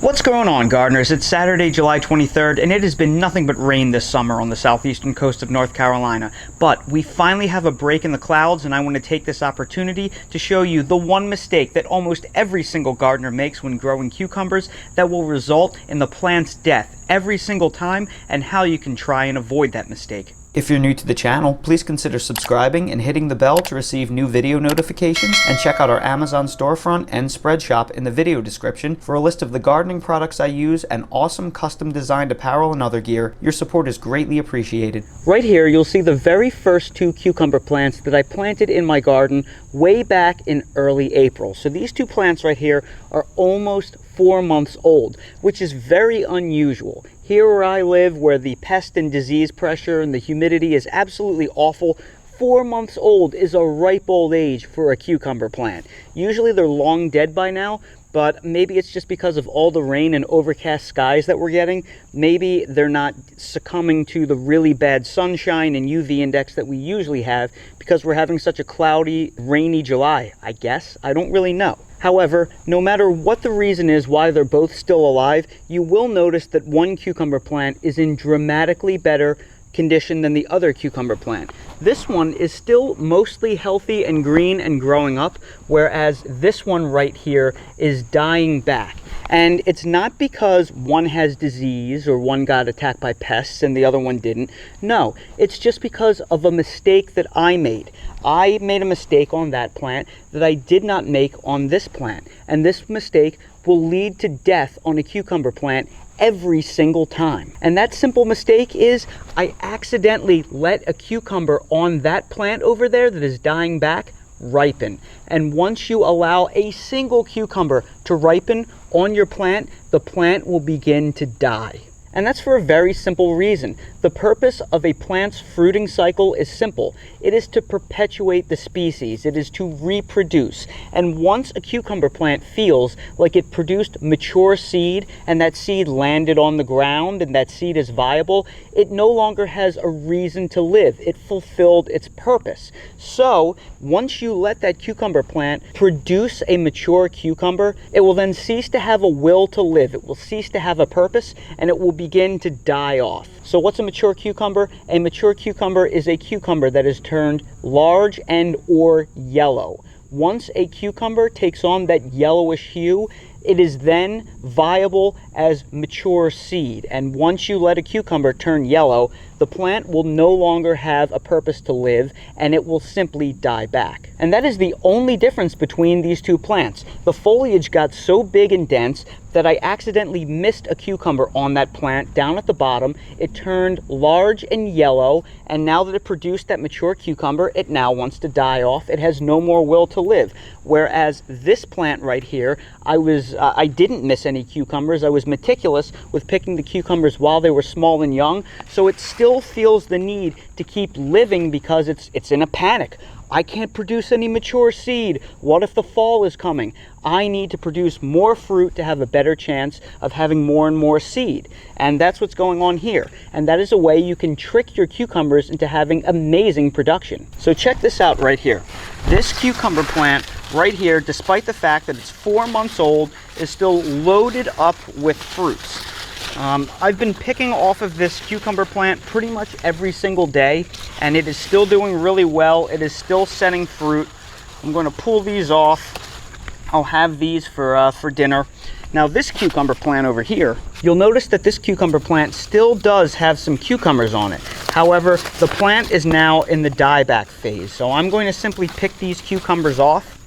What's going on, gardeners? It's Saturday, July 23rd, and it has been nothing but rain this summer on the southeastern coast of North Carolina. But we finally have a break in the clouds, and I want to take this opportunity to show you the one mistake that almost every single gardener makes when growing cucumbers that will result in the plant's death every single time, and how you can try and avoid that mistake. If you're new to the channel, please consider subscribing and hitting the bell to receive new video notifications, and check out our Amazon storefront and spread shop in the video description for a list of the gardening products I use and awesome custom designed apparel and other gear. Your support is greatly appreciated. Right here you'll see the very first two cucumber plants that I planted in my garden way back in early April. So these two plants right here are almost 4 months old, which is very unusual. Here where I live, where the pest and disease pressure and the humidity is absolutely awful, 4 months old is a ripe old age for a cucumber plant. Usually they're long dead by now, but maybe it's just because of all the rain and overcast skies that we're getting. Maybe they're not succumbing to the really bad sunshine and UV index that we usually have because we're having such a cloudy, rainy July, I guess. I don't really know. However, no matter what the reason is why they're both still alive, you will notice that one cucumber plant is in dramatically better condition than the other cucumber plant. This one is still mostly healthy and green and growing up, whereas this one right here is dying back. And it's not because one has disease or one got attacked by pests and the other one didn't. No, it's just because of a mistake that I made. I made a mistake on that plant that I did not make on this plant. And this mistake will lead to death on a cucumber plant every single time. And that simple mistake is I accidentally let a cucumber on that plant over there that is dying back ripen. And once you allow a single cucumber to ripen on your plant, the plant will begin to die. And that's for a very simple reason. The purpose of a plant's fruiting cycle is simple. It is to perpetuate the species. It is to reproduce. And once a cucumber plant feels like it produced mature seed and that seed landed on the ground and that seed is viable, it no longer has a reason to live. It fulfilled its purpose. So once you let that cucumber plant produce a mature cucumber, it will then cease to have a will to live. It will cease to have a purpose, and it will begin to die off. So what's a mature cucumber? A mature cucumber is a cucumber that is turned large and or yellow. Once a cucumber takes on that yellowish hue, it is then viable as mature seed. And once you let a cucumber turn yellow, the plant will no longer have a purpose to live, and it will simply die back. And that is the only difference between these two plants. The foliage got so big and dense that I accidentally missed a cucumber on that plant down at the bottom. It turned large and yellow, and now that it produced that mature cucumber, it now wants to die off. It has no more will to live. Whereas this plant right here, I didn't miss any cucumbers. I was meticulous with picking the cucumbers while they were small and young, so it still feels the need to keep living because it's in a panic. I can't produce any mature seed. What if the fall is coming? I need to produce more fruit to have a better chance of having more and more seed. And that's what's going on here. And that is a way you can trick your cucumbers into having amazing production. So check this out right here. This cucumber plant right here, despite the fact that it's 4 months old, is still loaded up with fruits. I've been picking off of this cucumber plant pretty much every single day, and it is still doing really well. It is still setting fruit. I'm going to pull these off. I'll have these for dinner. Now this cucumber plant over here, you'll notice that this cucumber plant still does have some cucumbers on it. However, the plant is now in the dieback phase. So I'm going to simply pick these cucumbers off.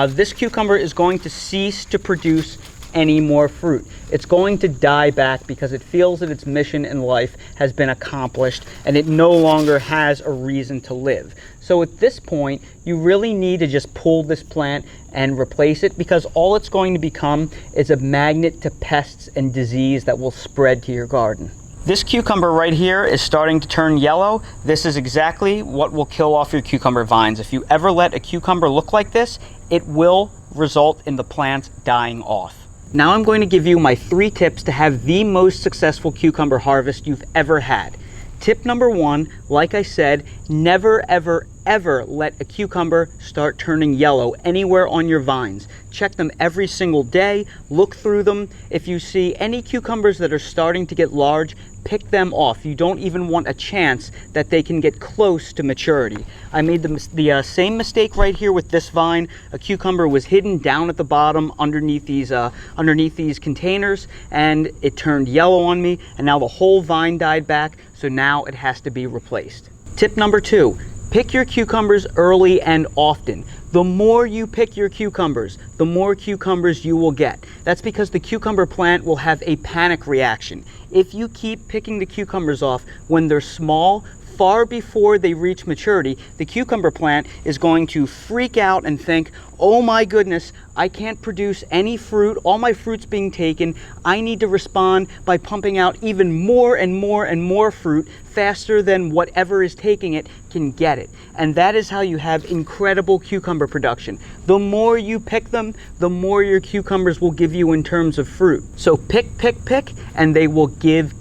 This cucumber is going to cease to produce any more fruit. It's going to die back because it feels that its mission in life has been accomplished and it no longer has a reason to live. So at this point, you really need to just pull this plant and replace it, because all it's going to become is a magnet to pests and disease that will spread to your garden. This cucumber right here is starting to turn yellow. This is exactly what will kill off your cucumber vines. If you ever let a cucumber look like this, it will result in the plants dying off. Now I'm going to give you my 3 tips to have the most successful cucumber harvest you've ever had. Tip number 1, like I said, never, ever, ever let a cucumber start turning yellow anywhere on your vines. Check them every single day, look through them. If you see any cucumbers that are starting to get large, pick them off. You don't even want a chance that they can get close to maturity. I made the same mistake right here with this vine. A cucumber was hidden down at the bottom underneath these containers, and it turned yellow on me, and now the whole vine died back, so now it has to be replaced. Tip number 2, pick your cucumbers early and often. The more you pick your cucumbers, the more cucumbers you will get. That's because the cucumber plant will have a panic reaction. If you keep picking the cucumbers off when they're small, far before they reach maturity, the cucumber plant is going to freak out and think, oh my goodness, I can't produce any fruit, all my fruit's being taken, I need to respond by pumping out even more and more and more fruit faster than whatever is taking it can get it. And that is how you have incredible cucumber production. The more you pick them, the more your cucumbers will give you in terms of fruit. So pick, and they will give.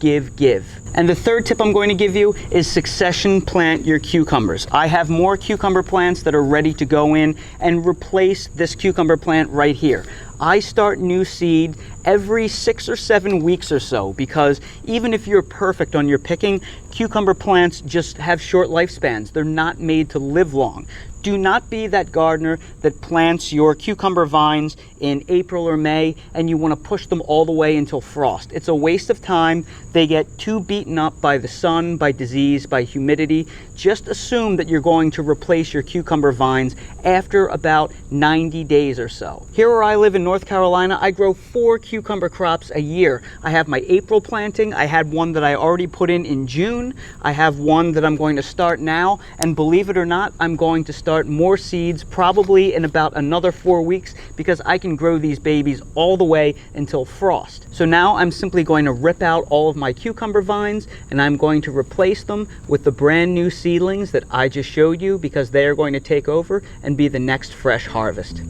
And the third tip I'm going to give you is succession plant your cucumbers. I have more cucumber plants that are ready to go in and replace this cucumber plant right here. I start new seed every 6 or 7 weeks or so, because even if you're perfect on your picking, cucumber plants just have short lifespans. They're not made to live long. Do not be that gardener that plants your cucumber vines in April or May and you want to push them all the way until frost. It's a waste of time. They get too beaten up by the sun, by disease, by humidity. Just assume that you're going to replace your cucumber vines after about 90 days or so. Here where I live in North Carolina, I grow 4 cucumber crops a year. I have my April planting. I had one that I already put in June. I have one that I'm going to start now, and believe it or not, I'm going to start more seeds probably in about another 4 weeks, because I can grow these babies all the way until frost. So now I'm simply going to rip out all of my cucumber vines, and I'm going to replace them with the brand new seedlings that I just showed you, because they are going to take over and be the next fresh harvest.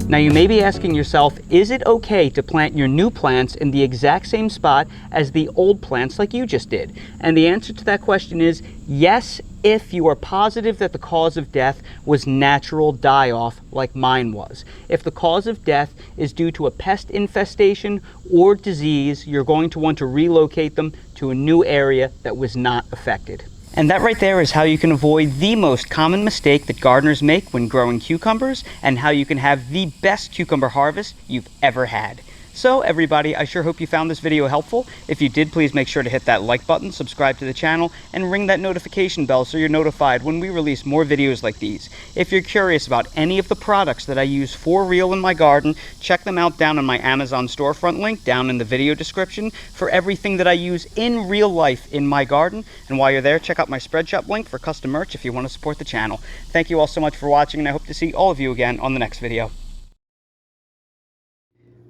Now you may be asking yourself, is it okay to plant your new plants in the exact same spot as the old plants like you just did? And the answer to that question is yes, if you are positive that the cause of death was natural die-off like mine was. If the cause of death is due to a pest infestation or disease, you're going to want to relocate them to a new area that was not affected. And that right there is how you can avoid the most common mistake that gardeners make when growing cucumbers, and how you can have the best cucumber harvest you've ever had. So everybody, I sure hope you found this video helpful. If you did, please make sure to hit that like button, subscribe to the channel, and ring that notification bell so you're notified when we release more videos like these. If you're curious about any of the products that I use for real in my garden, check them out down on my Amazon storefront link down in the video description for everything that I use in real life in my garden. And while you're there, check out my Spreadshop link for custom merch if you want to support the channel. Thank you all so much for watching, and I hope to see all of you again on the next video.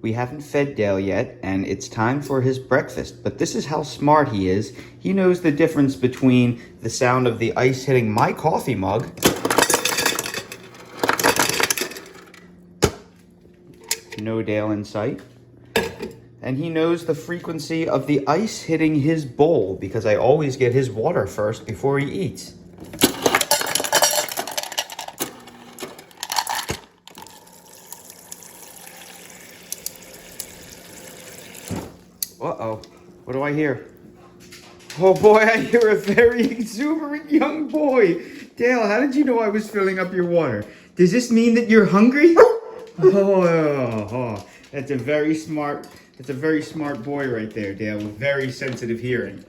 We haven't fed Dale yet, and it's time for his breakfast. But this is how smart he is. He knows the difference between the sound of the ice hitting my coffee mug no Dale in sight. And he knows the frequency of the ice hitting his bowl, because I always get his water first before he eats. Uh-oh, what do I hear? Oh boy, I hear a very exuberant young boy. Dale, how did you know I was filling up your water? Does this mean that you're hungry? That's a very smart boy right there, Dale, with very sensitive hearing.